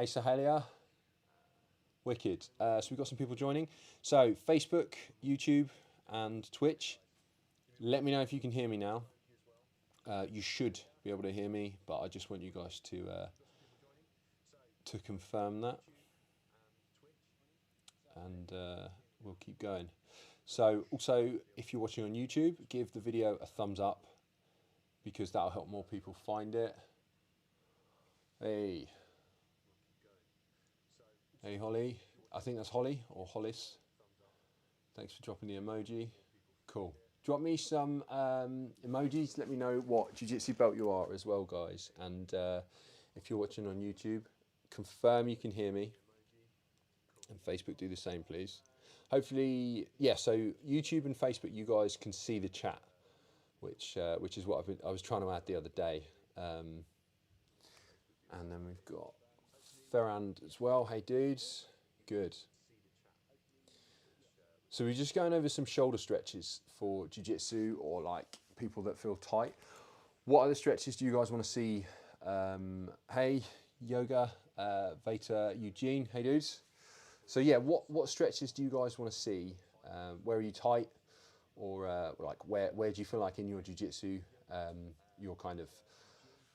Hey Sahalia. Wicked. So we've got some people joining. So Facebook, YouTube, and Twitch. Let me know if you can hear me now. You should be able to hear me, but I just want you guys to confirm that, and we'll keep going. So also, if you're watching on YouTube, give the video a thumbs up because that'll help more people find it. Hey. Hey Holly, I think that's Holly or Hollis. Thanks for dropping the emoji. Cool. Drop me some emojis. Let me know what jiu-jitsu belt you are as well, guys. And if you're watching on YouTube, confirm you can hear me. And Facebook, do the same, please. Hopefully, yeah. So YouTube and Facebook, you guys can see the chat, which is what I was trying to add the other day. And then we've got Ferrand as well. Hey dudes, good. So we're just going over some shoulder stretches for jiu-jitsu or like people that feel tight. What other stretches do you guys want to see? Hey, Yoga, Veta, Eugene, hey dudes. So yeah, what stretches do you guys want to see? Where are you tight? Or like where do you feel like in your jiu-jitsu,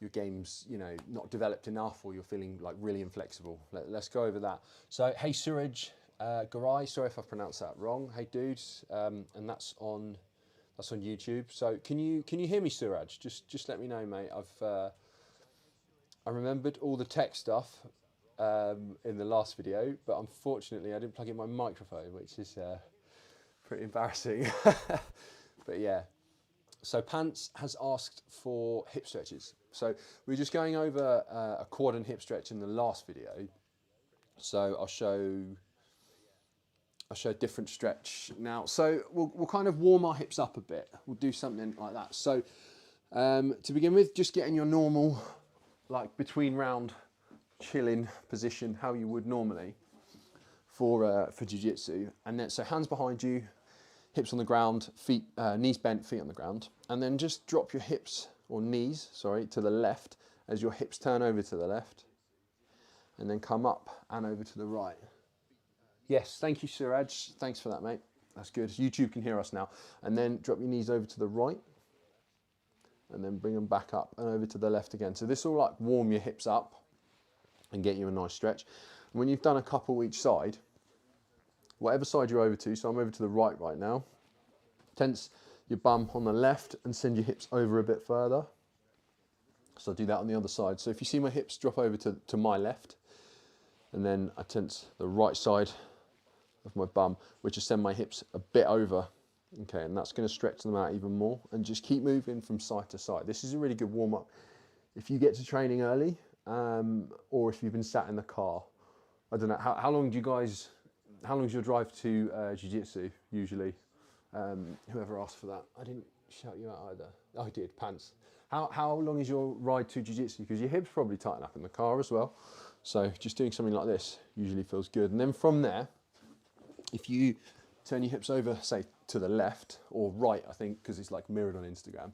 your game's, you know, not developed enough, or you're feeling like really inflexible? Let's go over that. So hey Suraj, Garai, sorry if I pronounced that wrong. Hey dudes, and that's on YouTube. So can you hear me, Suraj? Just let me know, mate. I remembered all the tech stuff in the last video, but unfortunately I didn't plug in my microphone, which is pretty embarrassing. But yeah. So Pants has asked for hip stretches. So we're just going over a quad and hip stretch in the last video. So I'll show a different stretch now. So we'll kind of warm our hips up a bit. We'll do something like that. So to begin with, just get in your normal, like between round, chilling position, how you would normally for jiu-jitsu. And then so hands behind you, hips on the ground, feet, knees bent, feet on the ground, and then just drop your hips or knees, sorry, to the left as your hips turn over to the left, and then come up and over to the right. Yes, thank you, Suraj. Thanks for that, mate. That's good. YouTube can hear us now. And then drop your knees over to the right, and then bring them back up and over to the left again. So this will like warm your hips up and get you a nice stretch. And when you've done a couple each side, whatever side you're over to, so I'm over to the right now, tense your bum on the left and send your hips over a bit further. So I'll do that on the other side. So if you see my hips drop over to my left, and then I tense the right side of my bum, which is send my hips a bit over. Okay, and that's going to stretch them out even more, and just keep moving from side to side. This is a really good warm-up if you get to training early, or if you've been sat in the car. I don't know, how long do you guys, how long is your drive to jiu-jitsu usually? Whoever asked for that. I didn't shout you out either. Oh, I did, Pants. How long is your ride to jiu-jitsu? Because your hips probably tighten up in the car as well. So just doing something like this usually feels good. And then from there, if you turn your hips over, say to the left or right, I think, because it's like mirrored on Instagram,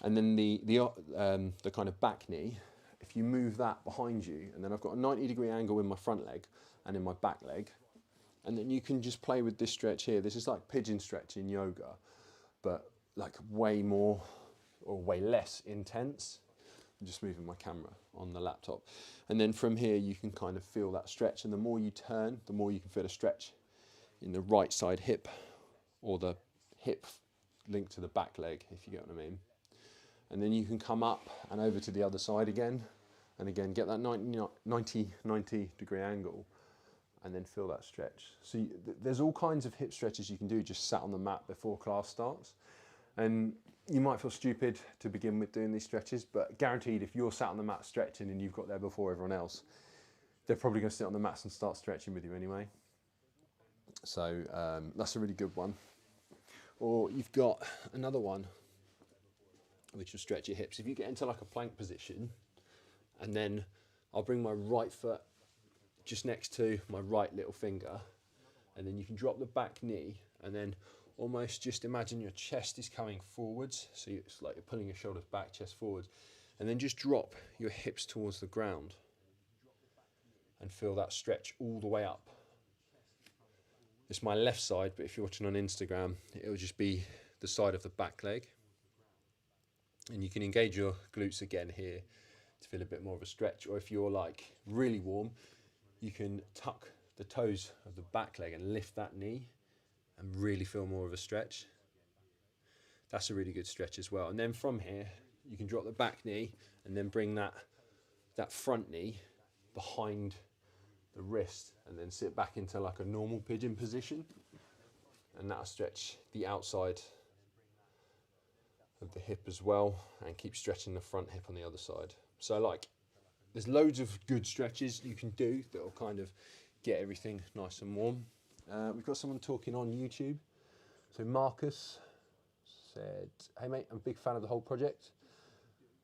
and then the kind of back knee, if you move that behind you, and then I've got a 90-degree angle in my front leg and in my back leg, and then you can just play with this stretch here. This is like pigeon stretch in yoga, but like way more or way less intense. I'm just moving my camera on the laptop. And then from here, you can kind of feel that stretch. And the more you turn, the more you can feel a stretch in the right side hip, or the hip linked to the back leg, if you get what I mean. And then you can come up and over to the other side again, and again, get that 90 degree angle, and then feel that stretch. So there's all kinds of hip stretches you can do just sat on the mat before class starts. And you might feel stupid to begin with doing these stretches, but guaranteed if you're sat on the mat stretching and you've got there before everyone else, they're probably going to sit on the mats and start stretching with you anyway. So that's a really good one. Or you've got another one, which will stretch your hips. If you get into like a plank position, and then I'll bring my right foot just next to my right little finger, and then you can drop the back knee, and then almost just imagine your chest is coming forwards, so it's like you're pulling your shoulders back, chest forwards, and then just drop your hips towards the ground, and feel that stretch all the way up. It's my left side, but if you're watching on Instagram, it'll just be the side of the back leg. And you can engage your glutes again here to feel a bit more of a stretch. Or if you're like really warm, you can tuck the toes of the back leg and lift that knee and really feel more of a stretch. That's a really good stretch as well. And then from here, you can drop the back knee and then bring that front knee behind the wrist and then sit back into like a normal pigeon position. And that'll stretch the outside of the hip as well and keep stretching the front hip on the other side. So like there's loads of good stretches you can do that will kind of get everything nice and warm. We've got someone talking on YouTube. So Marcus said, hey mate, I'm a big fan of the whole project.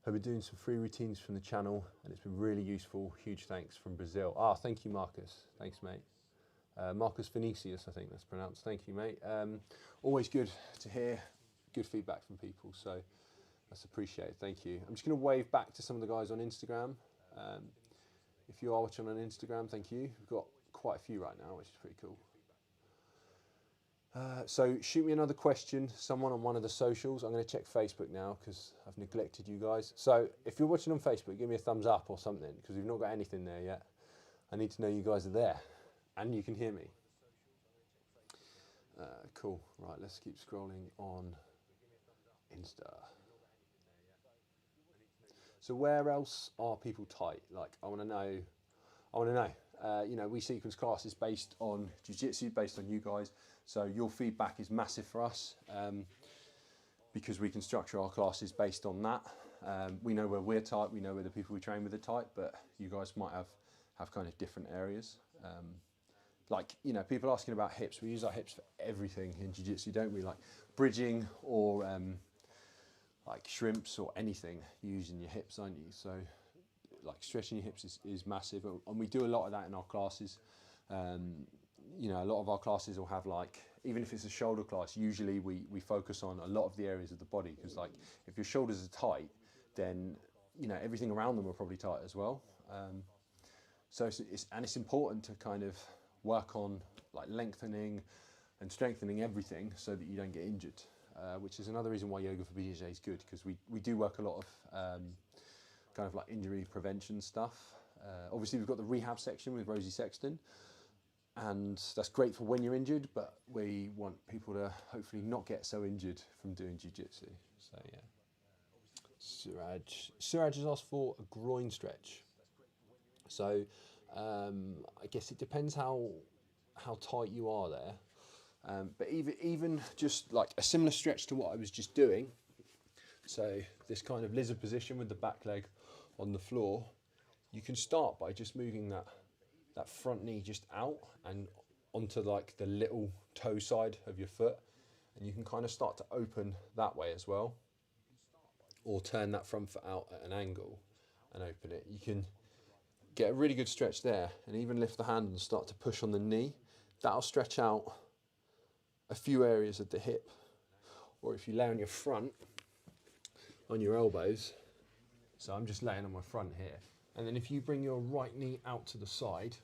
I've been doing some free routines from the channel and it's been really useful. Huge thanks from Brazil. Ah, thank you, Marcus. Thanks, mate. Marcus Vinicius, I think that's pronounced. Thank you, mate. Always good to hear good feedback from people, so that's appreciated. Thank you. I'm just going to wave back to some of the guys on Instagram. If you are watching on Instagram, thank you. We've got quite a few right now, which is pretty cool. So shoot me another question, someone on one of the socials. I'm going to check Facebook now because I've neglected you guys. So if you're watching on Facebook, give me a thumbs up or something because we've not got anything there yet. I need to know you guys are there and you can hear me. Cool. Right, let's keep scrolling on Insta. So where else are people tight? Like, I want to know. You know, we sequence classes based on jiu-jitsu, based on you guys. So your feedback is massive for us because we can structure our classes based on that. We know where we're tight, we know where the people we train with are tight, but you guys might have kind of different areas. Like, you know, people asking about hips. We use our hips for everything in jiu-jitsu, don't we? Like bridging or like shrimps or anything, you're using your hips, aren't you? So like stretching your hips is massive, and we do a lot of that in our classes. You know, a lot of our classes will have like, even if it's a shoulder class, usually we focus on a lot of the areas of the body because like if your shoulders are tight, then you know everything around them are probably tight as well. So it's important to kind of work on like lengthening and strengthening everything so that you don't get injured, which is another reason why yoga for BJJ is good because we do work a lot of kind of like injury prevention stuff. Obviously we've got the rehab section with Rosie Sexton, and that's great for when you're injured, but we want people to hopefully not get so injured from doing jiu-jitsu. So yeah. Suraj has asked for a groin stretch. So I guess it depends how tight you are there. But even just like a similar stretch to what I was just doing, so this kind of lizard position with the back leg on the floor, you can start by just moving that front knee just out and onto like the little toe side of your foot, and you can kind of start to open that way as well, or turn that front foot out at an angle and open it. You can get a really good stretch there, and even lift the hand and start to push on the knee. That'll stretch out a few areas of the hip. Or if you lay on your front, on your elbows, so I'm just laying on my front here, and then if you bring your right knee out to the side,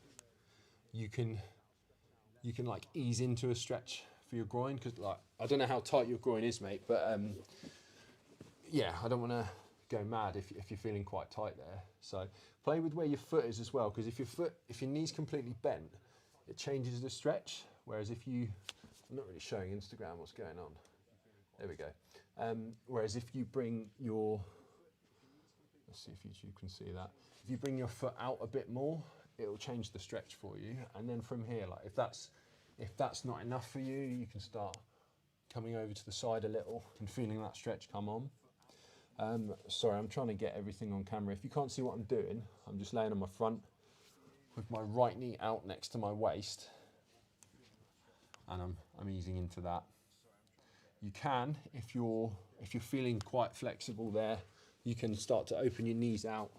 you can like ease into a stretch for your groin, because like I don't know how tight your groin is, mate, but yeah, I don't want to go mad if you're feeling quite tight there. So play with where your foot is as well, because if your knee's completely bent, it changes the stretch. Whereas if you, I'm not really showing Instagram what's going on. There we go. Whereas if you bring your, let's see if YouTube can see that. If you bring your foot out a bit more, it'll change the stretch for you. And then from here, like if that's not enough for you, you can start coming over to the side a little and feeling that stretch come on. Sorry, I'm trying to get everything on camera. If you can't see what I'm doing, I'm just laying on my front with my right knee out next to my waist, and I'm easing into that. You can, if you're feeling quite flexible there, you can start to open your knees out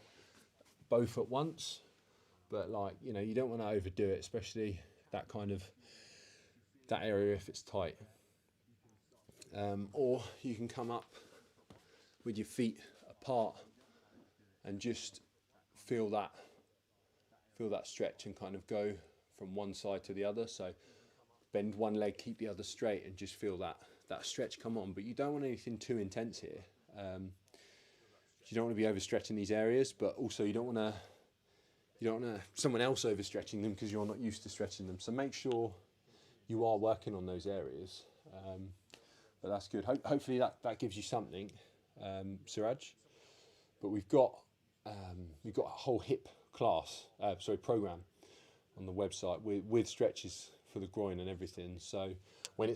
both at once, but like, you know, you don't want to overdo it, especially that area if it's tight. Or you can come up with your feet apart and just feel that feel that stretch and kind of go from one side to the other. So bend one leg, keep the other straight, and just feel that stretch come on. But you don't want anything too intense here. You don't want to be overstretching these areas, but also you don't want someone else overstretching them because you're not used to stretching them. So make sure you are working on those areas. But that's good. Hopefully that gives you something, Suraj. But we've got a whole hip program on the website with stretches for the groin and everything. So when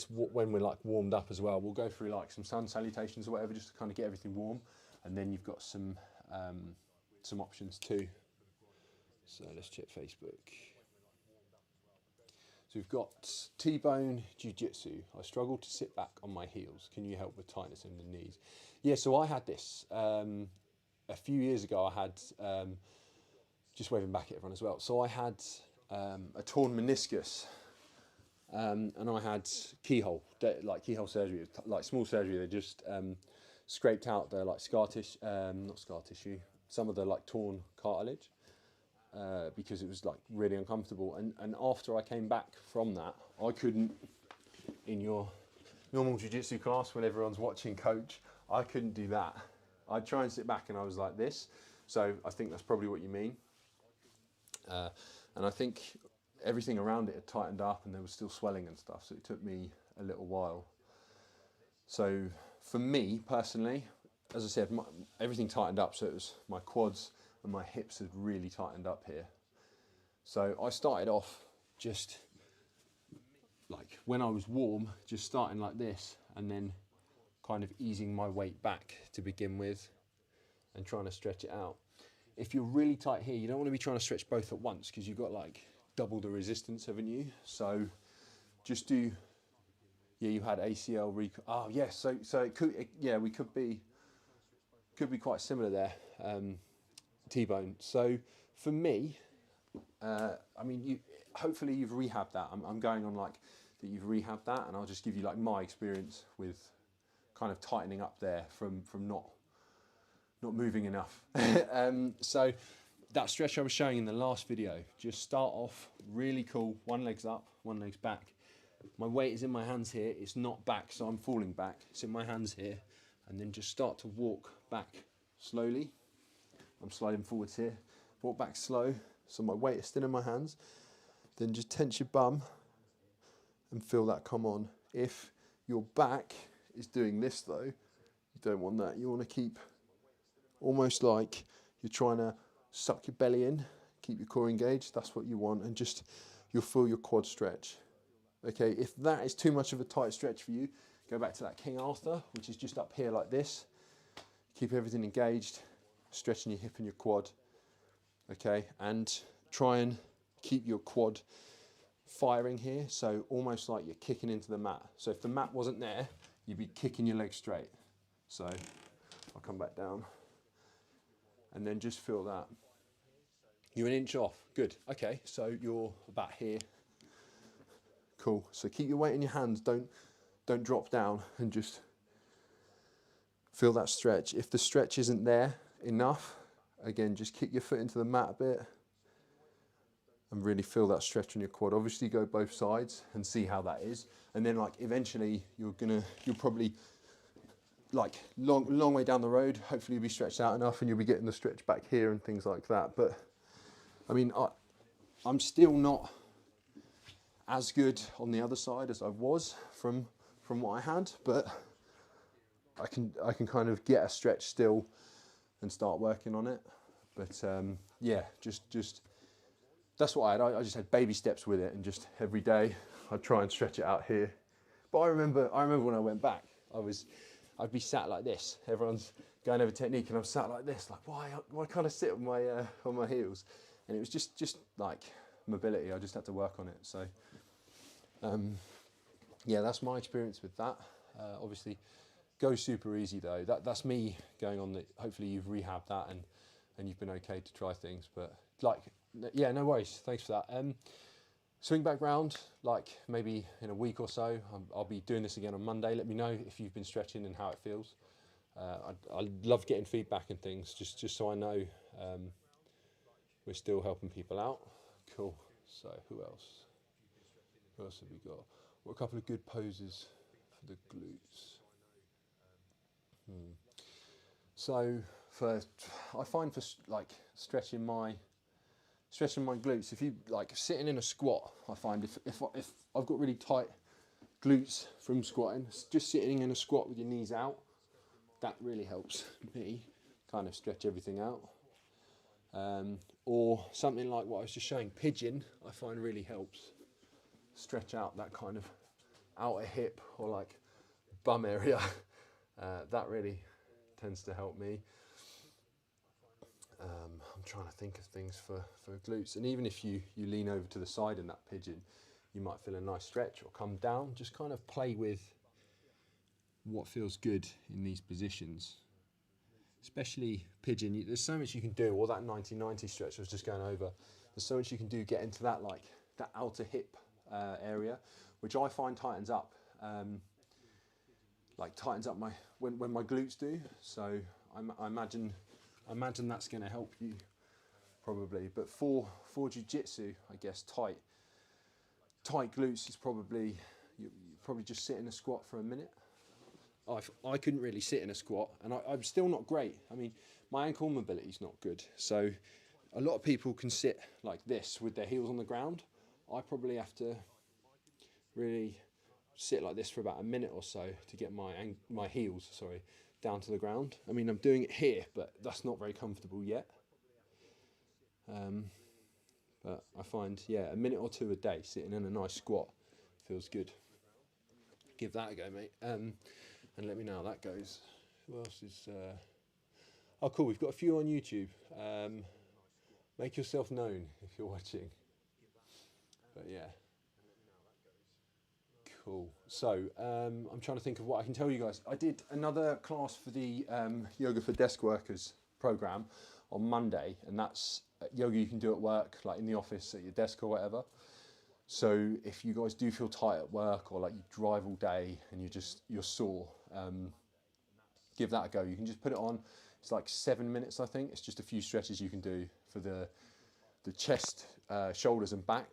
we're like warmed up as well, we'll go through like some sun salutations or whatever, just to kind of get everything warm. And then you've got some options too. So let's check Facebook. So we've got T-bone jiu-jitsu. I struggle to sit back on my heels. Can you help with tightness in the knees? Yeah, so I had this a few years ago. I had, just waving back at everyone as well. So I had a torn meniscus, and I had keyhole surgery, like small surgery. They just scraped out the like scar tissue, not scar tissue, some of the like torn cartilage. Because it was like really uncomfortable, and after I came back from that, I couldn't, in your normal jiu-jitsu class when everyone's watching coach, I couldn't do that. I'd try and sit back and I was like this. So I think that's probably what you mean. And I think everything around it had tightened up and there was still swelling and stuff, so it took me a little while. So for me personally, as I said, everything tightened up, so it was my quads and my hips had really tightened up here. So I started off just like when I was warm, just starting like this and then kind of easing my weight back to begin with and trying to stretch it out. If you're really tight here, you don't want to be trying to stretch both at once because you've got like double the resistance, haven't you? So just do, yeah, you had ACL oh yes, so it could, we could be quite similar there. T-bone. So for me, I mean, hopefully you've rehabbed that. I'm going on like that you've rehabbed that, and I'll just give you like my experience with kind of tightening up there from not moving enough. So that stretch I was showing in the last video, just start off really cool. One leg's up, one leg's back. My weight is in my hands here. It's not back, so I'm falling back. It's in my hands here, and then just start to walk back slowly. I'm sliding forwards here. Walk back slow, so my weight is still in my hands. Then just tense your bum and feel that come on. If your back is doing this though, you don't want that. You want to keep almost like you're trying to suck your belly in, keep your core engaged. That's what you want, and just you'll feel your quad stretch. Okay, if that is too much of a tight stretch for you, go back to that King Arthur, which is just up here like this. Keep everything engaged, stretching your hip and your quad. Okay, and try and keep your quad firing here, so almost like you're kicking into the mat. So if the mat wasn't there, you'd be kicking your leg straight. So I'll come back down and then just feel that. You're an inch off, good. Okay, so you're about here. Cool, so keep your weight in your hands, don't drop down, and just feel that stretch. If the stretch isn't there enough, again, just kick your foot into the mat a bit and really feel that stretch in your quad. Obviously go both sides and see how that is. And then like eventually you'll probably like long way down the road, hopefully you'll be stretched out enough and you'll be getting the stretch back here and things like that. But I mean, I'm still not as good on the other side as I was from what I had, but I can kind of get a stretch still and start working on it. But yeah, just that's what I had. I just had baby steps with it, and just every day I'd try and stretch it out here. But I remember when I went back, I'd be sat like this. Everyone's going over technique, and I'm sat like this, like why can't I sit on my heels? And it was just like mobility. I just had to work on it. So yeah, that's my experience with that. Obviously, go super easy though. That's me going on that. Hopefully you've rehabbed that and you've been okay to try things. But like, yeah, no worries. Thanks for that. Swing back round, like maybe in a week or so. I'll be doing this again on Monday. Let me know if you've been stretching and how it feels. I love getting feedback and things, just so I know we're still helping people out. Cool. So who else? Who else have we got? What a couple of good poses for the glutes. So I find for like stretching my glutes, if you like sitting in a squat, I find if I've got really tight glutes from squatting, just sitting in a squat with your knees out, that really helps me kind of stretch everything out. Or something like what I was just showing, pigeon, I find really helps stretch out that kind of outer hip or like bum area. That really tends to help me. I'm trying to think of things for glutes, and even if you lean over to the side in that pigeon, you might feel a nice stretch, or come down. Just kind of play with what feels good in these positions, especially pigeon. There's so much you can do, or that 90-90 stretch I was just going over. There's so much you can do, get into that like that outer hip area, which I find tightens up. Like tightens up my when my glutes do. So I imagine that's going to help you probably. But for jiu-jitsu, I guess tight glutes is probably you probably just sit in a squat for a minute. I couldn't really sit in a squat, and I'm still not great. I mean, my ankle mobility is not good. So a lot of people can sit like this with their heels on the ground. I probably have to really sit like this for about a minute or so to get my heels down to the ground. I mean, I'm doing it here, but that's not very comfortable yet. But I find, yeah, a minute or two a day sitting in a nice squat feels good. Give that a go, mate. And let me know how that goes. Who else is... Oh, cool, we've got a few on YouTube. Make yourself known if you're watching. But yeah. Cool. So I'm trying to think of what I can tell you guys. I did another class for the Yoga for Desk Workers program on Monday, and that's yoga you can do at work, like in the office, at your desk or whatever. So if you guys do feel tight at work, or like you drive all day and you're sore, give that a go. You can just put it on. It's like 7 minutes, I think. It's just a few stretches you can do for the chest, shoulders and back.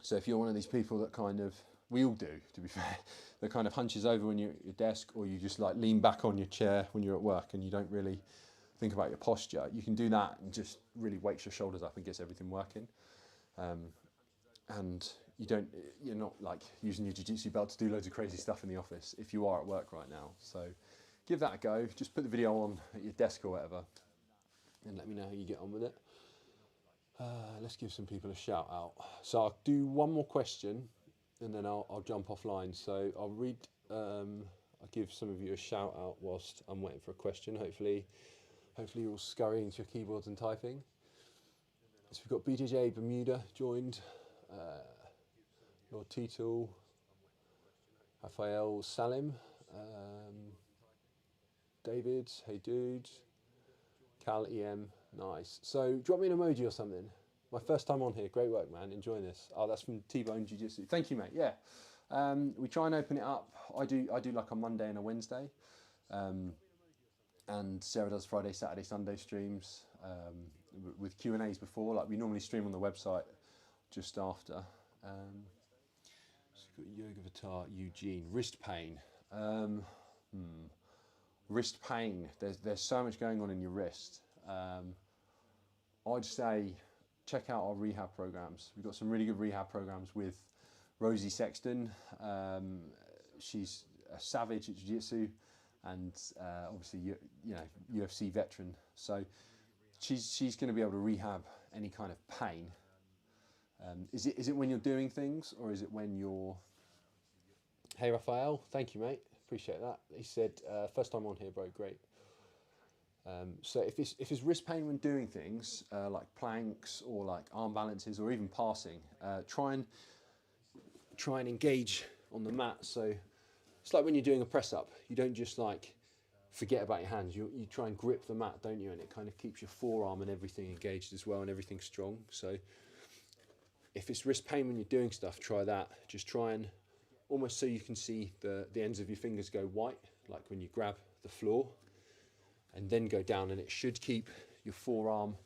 So if you're one of these people that kind of, we all do, to be fair, that kind of hunches over when you're at your desk, or you just like lean back on your chair when you're at work and you don't really think about your posture, you can do that and just really wakes your shoulders up and gets everything working. And you're not like using your jiu-jitsu belt to do loads of crazy stuff in the office if you are at work right now. So give that a go. Just put the video on at your desk or whatever and let me know how you get on with it. Let's give some people a shout out. So I'll do one more question and then I'll jump offline. So I'll read, I'll give some of you a shout out whilst I'm waiting for a question. Hopefully you're all scurrying to your keyboards and typing. So we've got BJJ Bermuda joined, Lord Titul, Rafael Salim, David, hey dude, Cal EM, nice. So drop me an emoji or something. My first time on here, great work, man, enjoying this. Oh, that's from T-Bone Jiu-Jitsu. Thank you, mate, yeah. We try and open it up. I do like a Monday and a Wednesday. And Sarah does Friday, Saturday, Sunday streams with Q&As before. Like we normally stream on the website just after. So we've got Yoga Vitar, Eugene, wrist pain. Wrist pain. There's so much going on in your wrist. I'd say check out our rehab programs. We've got some really good rehab programs with Rosie Sexton. She's a savage at jiu-jitsu and obviously you know UFC veteran. So she's going to be able to rehab any kind of pain. Is it when you're doing things, or is it when you're... Hey Raphael, thank you mate, appreciate that. He said first time on here bro, great. So if it's wrist pain when doing things like planks or like arm balances or even passing, try and engage on the mat. So it's like when you're doing a press up, you don't just like forget about your hands, you try and grip the mat, don't you? And it kind of keeps your forearm and everything engaged as well and everything strong. So if it's wrist pain when you're doing stuff, try that. Just try and almost so you can see the ends of your fingers go white, like when you grab the floor, and then go down, and it should keep your forearm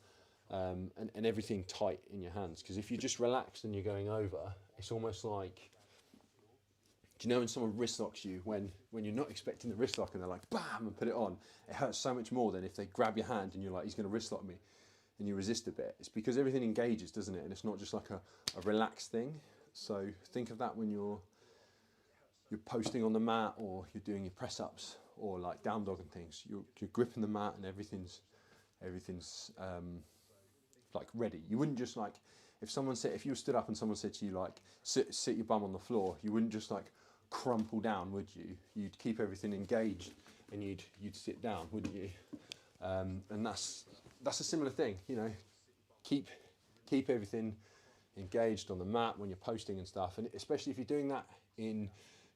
and everything tight in your hands. Because if you're just relaxed and you're going over, it's almost like, do you know when someone wrist locks you, when you're not expecting the wrist lock and they're like, bam, and put it on, it hurts so much more than if they grab your hand and you're like, he's going to wrist lock me, and you resist a bit. It's because everything engages, doesn't it? And it's not just like a relaxed thing. So think of that when you're posting on the mat, or you're doing your press ups, or like down dog and things. You're gripping the mat and everything's like ready. You wouldn't just like, if you were stood up and someone said to you like, sit your bum on the floor, you wouldn't just like crumple down, would you? You'd keep everything engaged and you'd sit down, wouldn't you? And that's a similar thing, you know. Keep everything engaged on the mat when you're posting and stuff, and especially if you're doing that in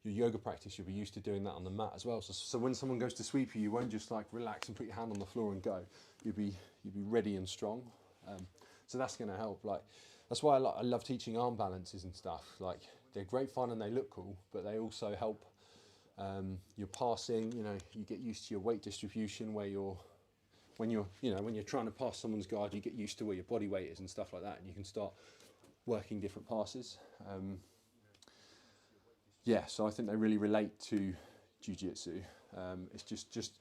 your yoga practice, you'll be used to doing that on the mat as well. So when someone goes to sweep you, you won't just like relax and put your hand on the floor and go. You'll be ready and strong. So that's going to help. Like, that's why I love teaching arm balances and stuff. Like, they're great fun and they look cool, but they also help your passing. You know, you get used to your weight distribution, where when you're trying to pass someone's guard, you get used to where your body weight is and stuff like that, and you can start working different passes. Yeah, so I think they really relate to jiu-jitsu. It's just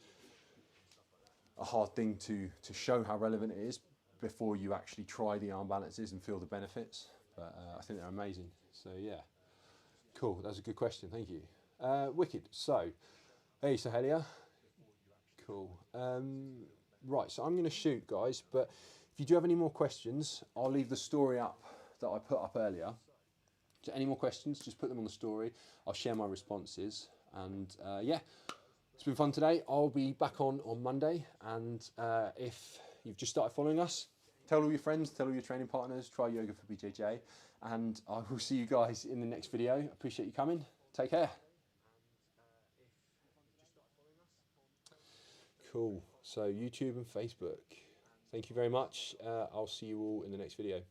a hard thing to show how relevant it is before you actually try the arm balances and feel the benefits. But I think they're amazing. So yeah, cool. That's a good question. Thank you. Wicked. So, hey Sahelia. Cool. Right, so I'm going to shoot, guys. But if you do have any more questions, I'll leave the story up that I put up earlier. So any more questions, just put them on the story. I'll share my responses. And yeah, it's been fun today. I'll be back on Monday. And if you've just started following us, tell all your friends, tell all your training partners, try yoga for BJJ. And I will see you guys in the next video. Appreciate you coming. Take care. Cool. So YouTube and Facebook. Thank you very much. I'll see you all in the next video.